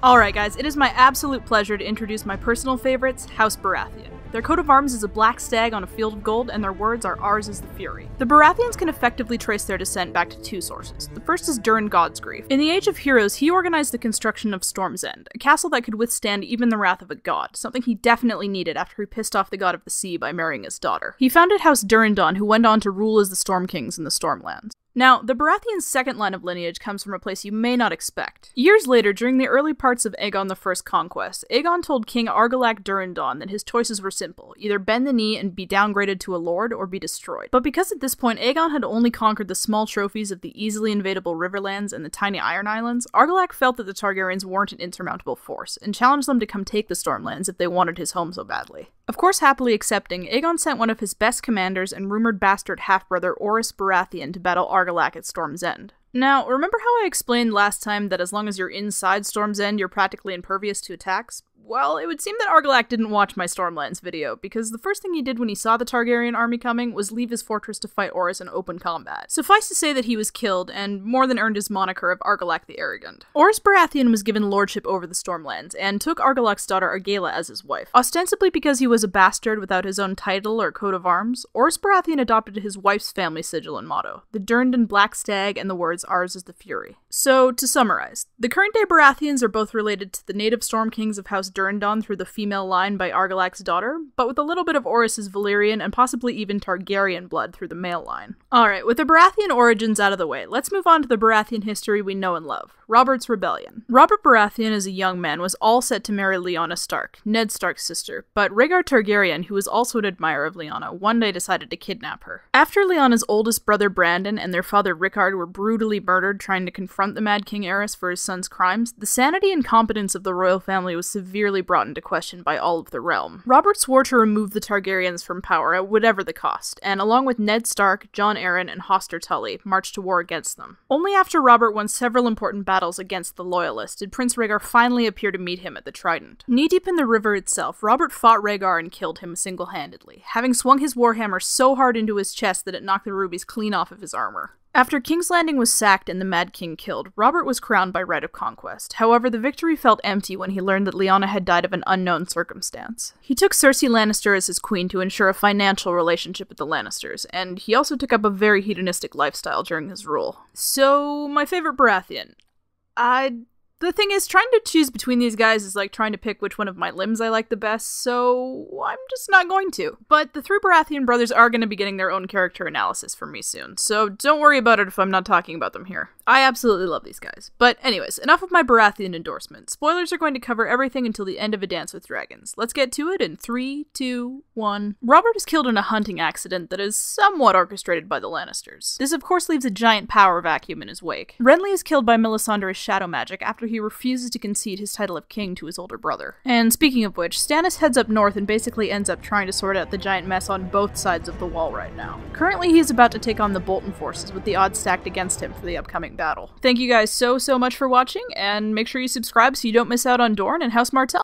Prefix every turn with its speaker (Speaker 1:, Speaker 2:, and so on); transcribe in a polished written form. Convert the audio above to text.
Speaker 1: Alright guys, it is my absolute pleasure to introduce my personal favorites, House Baratheon. Their coat of arms is a black stag on a field of gold, and their words are "Ours is the Fury." The Baratheons can effectively trace their descent back to two sources. The first is Durran Godsgrief. In the Age of Heroes, he organized the construction of Storm's End, a castle that could withstand even the wrath of a god, something he definitely needed after he pissed off the god of the sea by marrying his daughter. He founded House Durrendon, who went on to rule as the Stormkings in the Stormlands. Now, the Baratheons' second line of lineage comes from a place you may not expect. Years later, during the early parts of Aegon I's conquest, Aegon told King Argilac Durrandon that his choices were simple: either bend the knee and be downgraded to a lord, or be destroyed. But because at this point Aegon had only conquered the small trophies of the easily invadable Riverlands and the tiny Iron Islands, Argilac felt that the Targaryens weren't an insurmountable force, and challenged them to come take the Stormlands if they wanted his home so badly. Of course, happily accepting, Aegon sent one of his best commanders and rumored bastard half-brother Orys Baratheon to battle Argilac at Storm's End. Now, remember how I explained last time that as long as you're inside Storm's End, you're practically impervious to attacks? Well, it would seem that Argilac didn't watch my Stormlands video, because the first thing he did when he saw the Targaryen army coming was leave his fortress to fight Orys in open combat. Suffice to say that he was killed, and more than earned his moniker of Argilac the Arrogant. Orys Baratheon was given lordship over the Stormlands, and took Argilac's daughter Argela as his wife. Ostensibly because he was a bastard without his own title or coat of arms, Orys Baratheon adopted his wife's family sigil and motto, the Durrandon Black Stag and the words "Ours is the Fury." So, to summarize, the current-day Baratheons are both related to the native Stormkings of House Durrendon through the female line by Argilac's daughter, but with a little bit of Orys's Valyrian and possibly even Targaryen blood through the male line. Alright, with the Baratheon origins out of the way, let's move on to the Baratheon history we know and love, Robert's Rebellion. Robert Baratheon as a young man was all set to marry Lyanna Stark, Ned Stark's sister, but Rhaegar Targaryen, who was also an admirer of Lyanna, one day decided to kidnap her. After Lyanna's oldest brother Brandon and their father Rickard were brutally murdered trying to confront the Mad King Aerys for his son's crimes, the sanity and competence of the royal family was severely brought into question by all of the realm. Robert swore to remove the Targaryens from power at whatever the cost, and along with Ned Stark, Jon Arryn, and Hoster Tully, marched to war against them. Only after Robert won several important battles against the Loyalists did Prince Rhaegar finally appear to meet him at the Trident. Knee-deep in the river itself, Robert fought Rhaegar and killed him single-handedly, having swung his warhammer so hard into his chest that it knocked the rubies clean off of his armor. After King's Landing was sacked and the Mad King killed, Robert was crowned by right of conquest. However, the victory felt empty when he learned that Lyanna had died of an unknown circumstance. He took Cersei Lannister as his queen to ensure a financial relationship with the Lannisters, and he also took up a very hedonistic lifestyle during his rule. So, my favorite Baratheon. The thing is, trying to choose between these guys is like trying to pick which one of my limbs I like the best, so I'm just not going to. But the three Baratheon brothers are going to be getting their own character analysis from me soon, so don't worry about it if I'm not talking about them here. I absolutely love these guys. But anyways, enough of my Baratheon endorsement. Spoilers are going to cover everything until the end of A Dance with Dragons. Let's get to it in 3, 2, 1. Robert is killed in a hunting accident that is somewhat orchestrated by the Lannisters. This of course leaves a giant power vacuum in his wake. Renly is killed by Melisandre's shadow magic after he refuses to concede his title of king to his older brother. And speaking of which, Stannis heads up north and basically ends up trying to sort out the giant mess on both sides of the wall right now. Currently he is about to take on the Bolton forces with the odds stacked against him for the upcoming battle. Thank you guys so much for watching, and make sure you subscribe so you don't miss out on Dorne and House Martell.